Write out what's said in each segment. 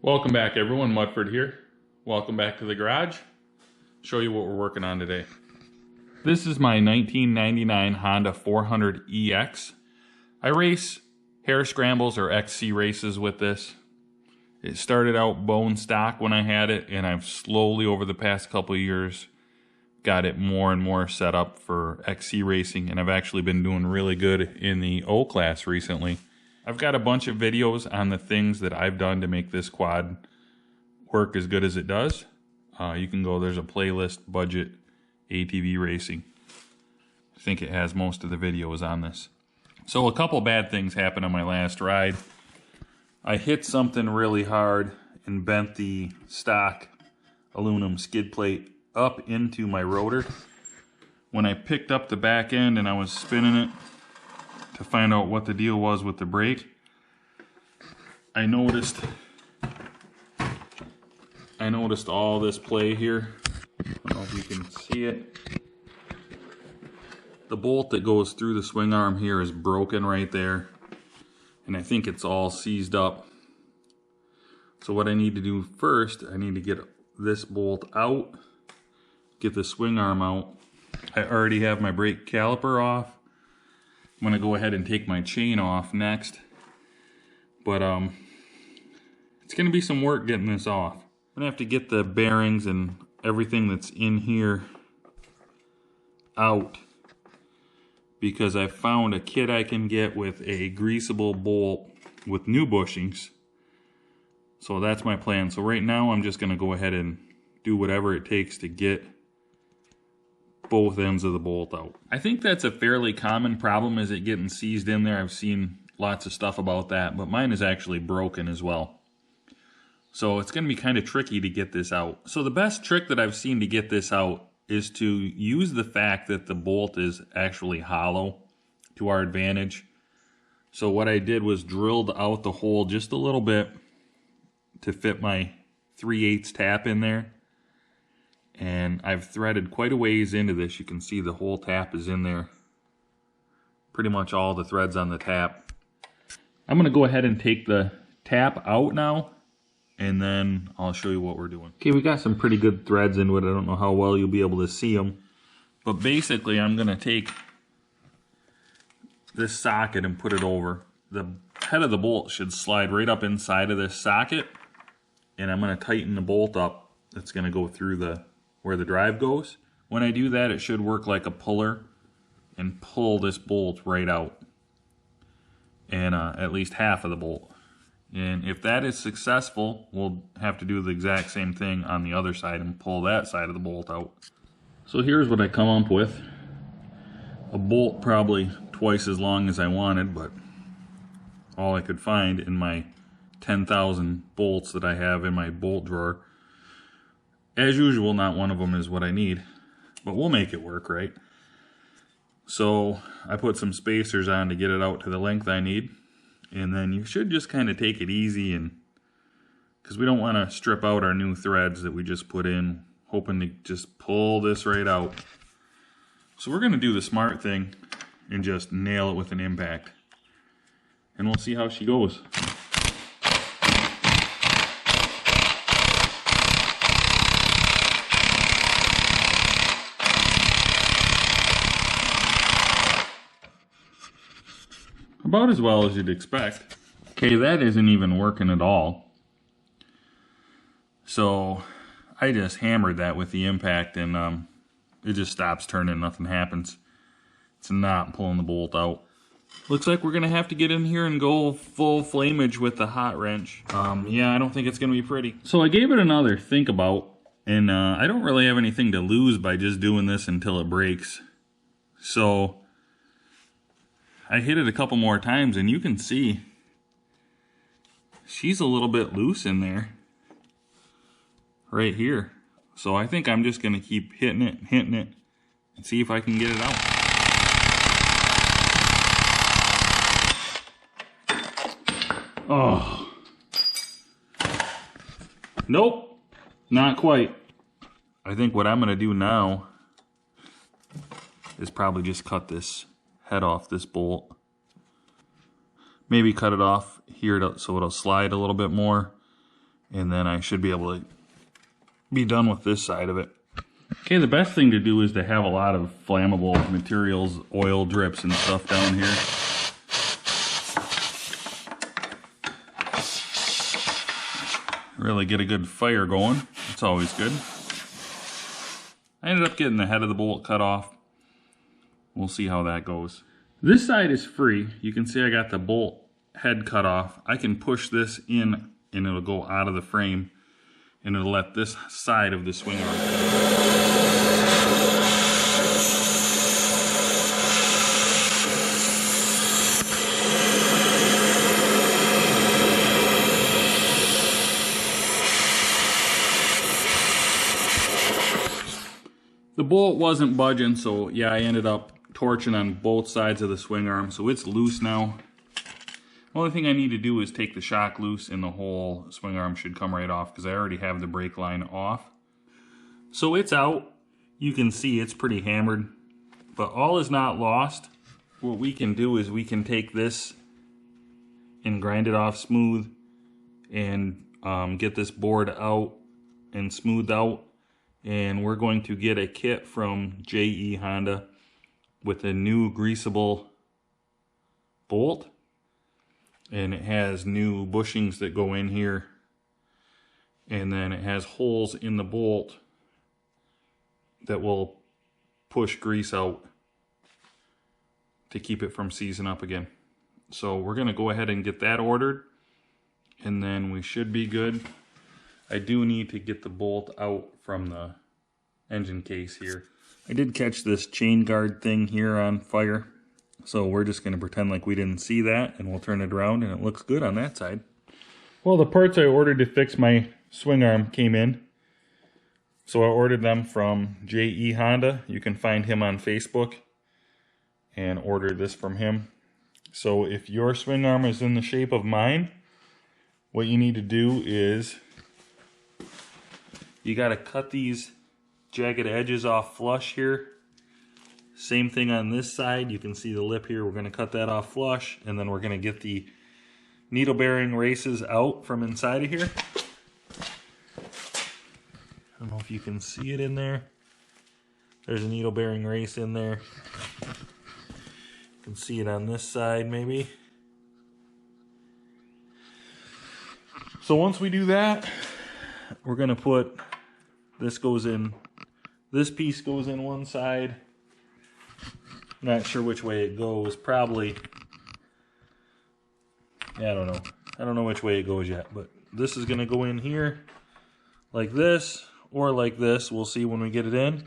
Welcome back everyone, Mudford here. Welcome back to the garage. Show you what we're working on today. This is my 1999 Honda 400EX. I race hare scrambles or XC races with this. It started out bone stock when I had it, and I've slowly over the past couple of years got it more and more set up for XC racing, and I've actually been doing really good in the O class recently. I've got a bunch of videos on the things that I've done to make this quad work as good as it does. You can go, there's a playlist, budget ATV racing. I think it has most of the videos on this. So a couple bad things happened on my last ride. I hit something really hard and bent the stock aluminum skid plate up into my rotor. When I picked up the back end and I was spinning it to find out what the deal was with the brake, I noticed all this play here. I don't know if you can see it. The bolt that goes through the swing arm here is broken right there, and I think it's all seized up. So what I need to do first, I need to get this bolt out, get the swing arm out. I already have my brake caliper off. I'm gonna go ahead and take my chain off next, but it's gonna be some work getting this off. I'm gonna have to get the bearings and everything that's in here out, because I found a kit I can get with a greasable bolt with new bushings. So that's my plan. So right now I'm just gonna go ahead and do whatever it takes to get both ends of the bolt out. I think that's a fairly common problem, is it getting seized in there. I've seen lots of stuff about that, but mine is actually broken as well. So it's gonna be kind of tricky to get this out. So the best trick that I've seen to get this out is to use the fact that the bolt is actually hollow to our advantage. So what I did was drilled out the hole just a little bit to fit my 3/8 tap in there. And I've threaded quite a ways into this. You can see the whole tap is in there. Pretty much all the threads on the tap. I'm gonna go ahead and take the tap out now, and then I'll show you what we're doing. Okay, we got some pretty good threads into it. I don't know how well you'll be able to see them, but basically I'm gonna take this socket and put it over. The head of the bolt should slide right up inside of this socket, and I'm gonna tighten the bolt up. It's gonna go through where the drive goes. When I do that, it should work like a puller and pull this bolt right out, and at least half of the bolt. And if that is successful, we'll have to do the exact same thing on the other side and pull that side of the bolt out. So here's what I come up with. A bolt probably twice as long as I wanted, but all I could find in my 10,000 bolts that I have in my bolt drawer. As usual, not one of them is what I need, but we'll make it work, right? So I put some spacers on to get it out to the length I need. And then you should just kind of take it easy, and because we don't want to strip out our new threads that we just put in, hoping to just pull this right out. So we're going to do the smart thing and just nail it with an impact. And we'll see how she goes. About as well as you'd expect. Okay, that isn't even working at all. So I just hammered that with the impact, and it just stops turning, nothing happens. It's not pulling the bolt out. Looks like we're gonna have to get in here and go full flamage with the hot wrench. Yeah, I don't think it's gonna be pretty. So I gave it another think about, and I don't really have anything to lose by just doing this until it breaks. So I hit it a couple more times, and you can see she's a little bit loose in there right here. So I think I'm just gonna keep hitting it, and see if I can get it out. Oh, nope, not quite. I think what I'm gonna do now is probably just cut this head off this bolt. Maybe cut it off here so it'll slide a little bit more, And then I should be able to be done with this side of it. Okay, the best thing to do is to have a lot of flammable materials, oil drips and stuff down here. Really get a good fire going. It's always good. I ended up getting the head of the bolt cut off. We'll see how that goes. This side is free. You can see I got the bolt head cut off. I can push this in and it'll go out of the frame and it'll let this side of the swing arm. The bolt wasn't budging, so yeah, I ended up torching on both sides of the swing arm, so it's loose now. The only thing I need to do is take the shock loose and the whole swing arm should come right off because I already have the brake line off. So it's out. You can see it's pretty hammered, but all is not lost. What we can do is we can take this and grind it off smooth and get this board out and smoothed out. And we're going to get a kit from JE Honda with a new greasable bolt. And it has new bushings that go in here. And then it has holes in the bolt that will push grease out to keep it from seizing up again. So we're going to go ahead and get that ordered. And then we should be good. I do need to get the bolt out from the engine case here. I did catch this chain guard thing here on fire, so we're just going to pretend like we didn't see that and we'll turn it around and it looks good on that side. Well, the parts I ordered to fix my swing arm came in, so I ordered them from JE Honda. You can find him on Facebook and order this from him. So if your swing arm is in the shape of mine, what you need to do is you got to cut these jagged edges off flush here. Same thing on this side. You can see the lip here. We're going to cut that off flush, and then we're going to get the needle bearing races out from inside of here. I don't know if you can see it in there. There's a needle bearing race in there. You can see it on this side maybe. So once we do that, we're going to put, this goes in, this piece goes in one side. Not sure which way it goes. Probably, yeah, I don't know. I don't know which way it goes yet, but this is going to go in here like this or like this. We'll see when we get it in.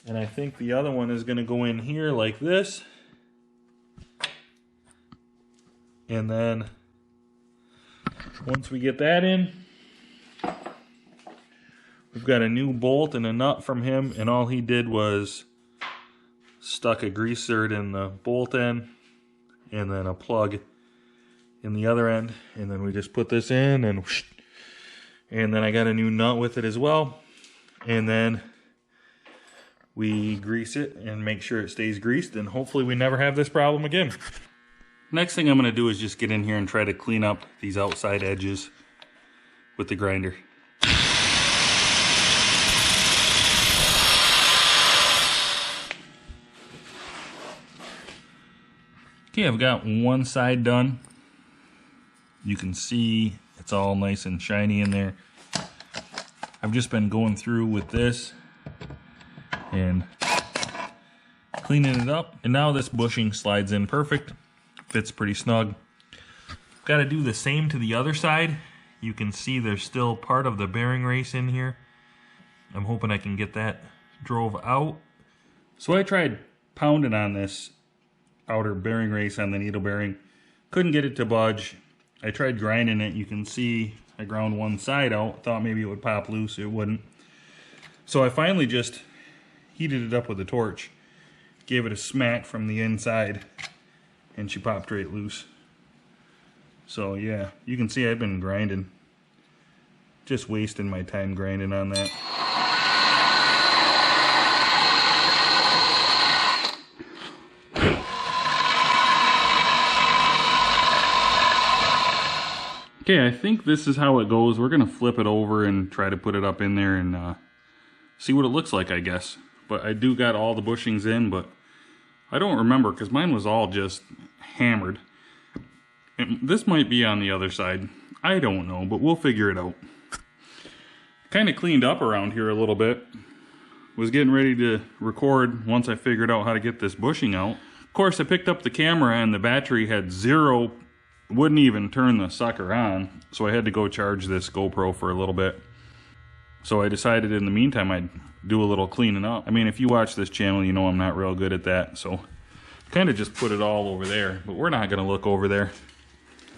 And I think the other one is going to go in here like this. And then once we get that in, we've got a new bolt and a nut from him, and all he did was stuck a grease zerd in the bolt end and then a plug in the other end, and then we just put this in and whoosh, and then I got a new nut with it as well, and then we grease it and make sure it stays greased, and hopefully we never have this problem again. Next thing I'm going to do is just get in here and try to clean up these outside edges with the grinder. Okay, I've got one side done. You can see it's all nice and shiny in there. I've just been going through with this and cleaning it up. And now this bushing slides in perfect. Fits pretty snug. Got to do the same to the other side. You can see there's still part of the bearing race in here. I'm hoping I can get that drove out. So I tried pounding on this outer bearing race on the needle bearing. Couldn't get it to budge. I tried grinding it. You can see I ground one side out. Thought maybe it would pop loose. It wouldn't. So I finally just heated it up with a torch. Gave it a smack from the inside. And she popped right loose. So yeah, you can see I've been grinding. Just wasting my time grinding on that. Okay, I think this is how it goes. We're gonna flip it over and try to put it up in there and see what it looks like, I guess. But I do got all the bushings in, but I don't remember because mine was all just hammered. And this might be on the other side. I don't know, but we'll figure it out. Kind of cleaned up around here a little bit. Was getting ready to record once I figured out how to get this bushing out. Of course, I picked up the camera and the battery had zero, wouldn't even turn the sucker on. So I had to go charge this GoPro for a little bit. So I decided in the meantime I'd do a little cleaning up. I mean, if you watch this channel, you know I'm not real good at that. So kind of just put it all over there, but we're not gonna look over there.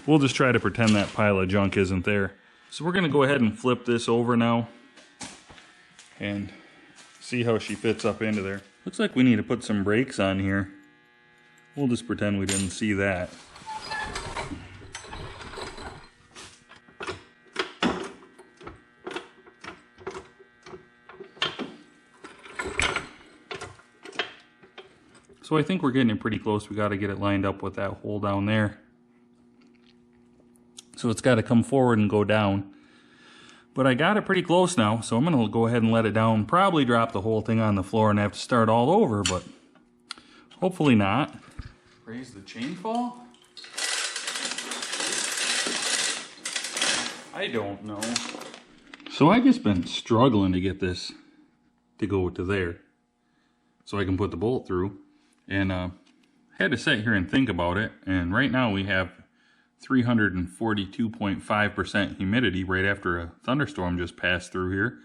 We'll just try to pretend that pile of junk isn't there. So we're gonna go ahead and flip this over now and see how she fits up into there. Looks like we need to put some brakes on here. We'll just pretend we didn't see that. So I think we're getting it pretty close. We got to get it lined up with that hole down there. So it's got to come forward and go down. But I got it pretty close now, so I'm going to go ahead and let it down. Probably drop the whole thing on the floor and have to start all over, but hopefully not. Raise the chain fall? I don't know. So I just been struggling to get this to go to there so I can put the bolt through. And had to sit here and think about it. And right now we have 342.5% humidity right after a thunderstorm just passed through here.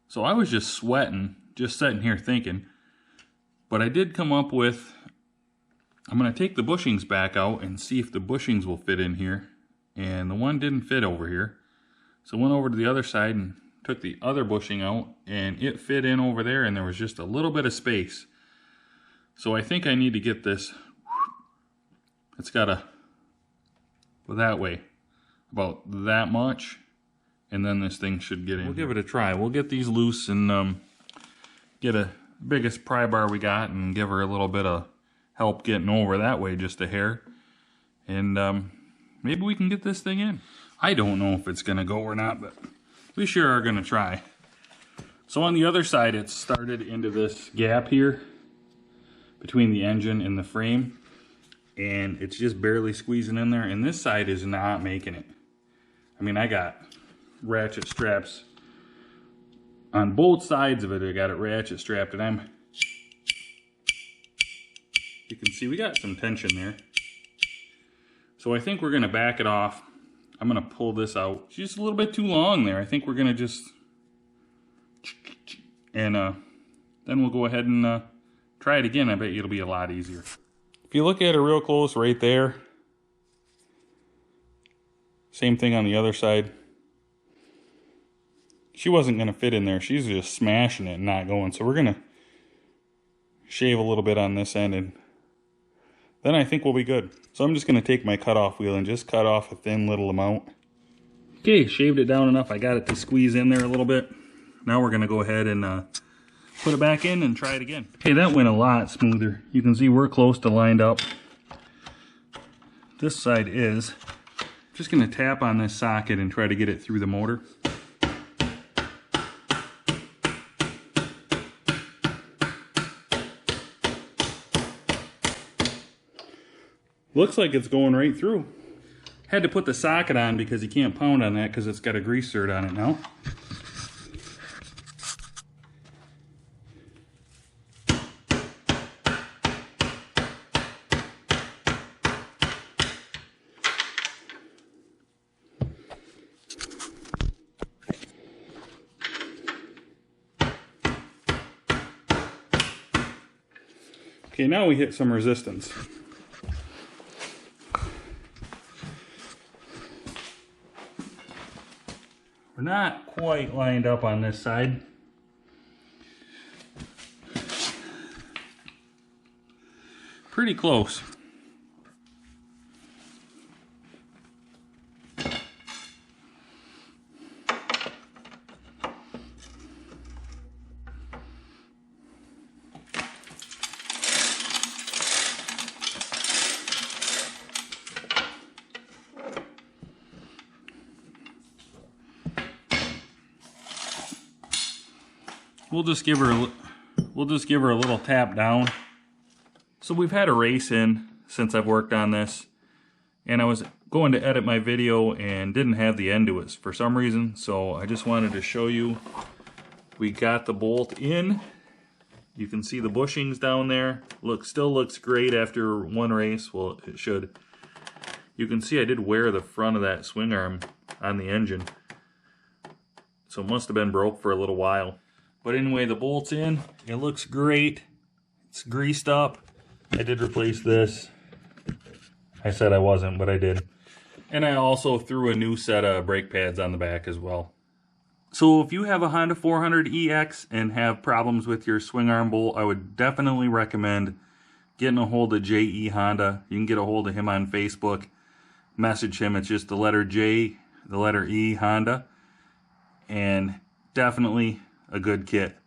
So I was just sweating, just sitting here thinking. But I did come up with, I'm going to take the bushings back out and see if the bushings will fit in here. And the one didn't fit over here. So I went over to the other side and took the other bushing out. And it fit in over there and there was just a little bit of space. So I think I need to get this, it's got to go that way, about that much, and then this thing should get in. We'll give it a try. We'll get these loose and get a biggest pry bar we got and give her a little bit of help getting over that way, just a hair. And maybe we can get this thing in. I don't know if it's going to go or not, but we sure are going to try. So on the other side, it's started into this gap here between the engine and the frame, and it's just barely squeezing in there, and this side is not making it. I mean, I got ratchet straps on both sides of it. I got it ratchet strapped, and you can see we got some tension there. So I think we're gonna back it off. I'm gonna pull this out. It's just a little bit too long there. I think we're gonna just, and then we'll go ahead and try it again. I bet you it'll be a lot easier. If you look at her real close right there, same thing on the other side. She wasn't going to fit in there. She's just smashing it and not going. So we're going to shave a little bit on this end, and then I think we'll be good. So I'm just going to take my cutoff wheel and just cut off a thin little amount. Okay, shaved it down enough. I got it to squeeze in there a little bit. Now we're going to go ahead and put it back in and try it again. Okay, that went a lot smoother. You can see we're close to lined up. This side is. Just going to tap on this socket and try to get it through the motor. Looks like it's going right through. Had to put the socket on because you can't pound on that because it's got a grease zerd on it now. Okay, now we hit some resistance. We're not quite lined up on this side. Pretty close. we'll just give her a little tap down. So we've had a race in since I've worked on this, and I was going to edit my video and didn't have the end to it for some reason, so I just wanted to show you. We got the bolt in. You can see the bushings down there. Still looks great after one race. Well, it should. You can see I did wear the front of that swing arm on the engine, so it must have been broke for a little while. But anyway, the bolt's in. It looks great. It's greased up. I did replace this. I said I wasn't, but I did. And I also threw a new set of brake pads on the back as well. So if you have a Honda 400EX and have problems with your swing arm bolt, I would definitely recommend getting a hold of J.E. Honda. You can get a hold of him on Facebook. Message him. It's just the letter J, the letter E, Honda. And definitely a good kit.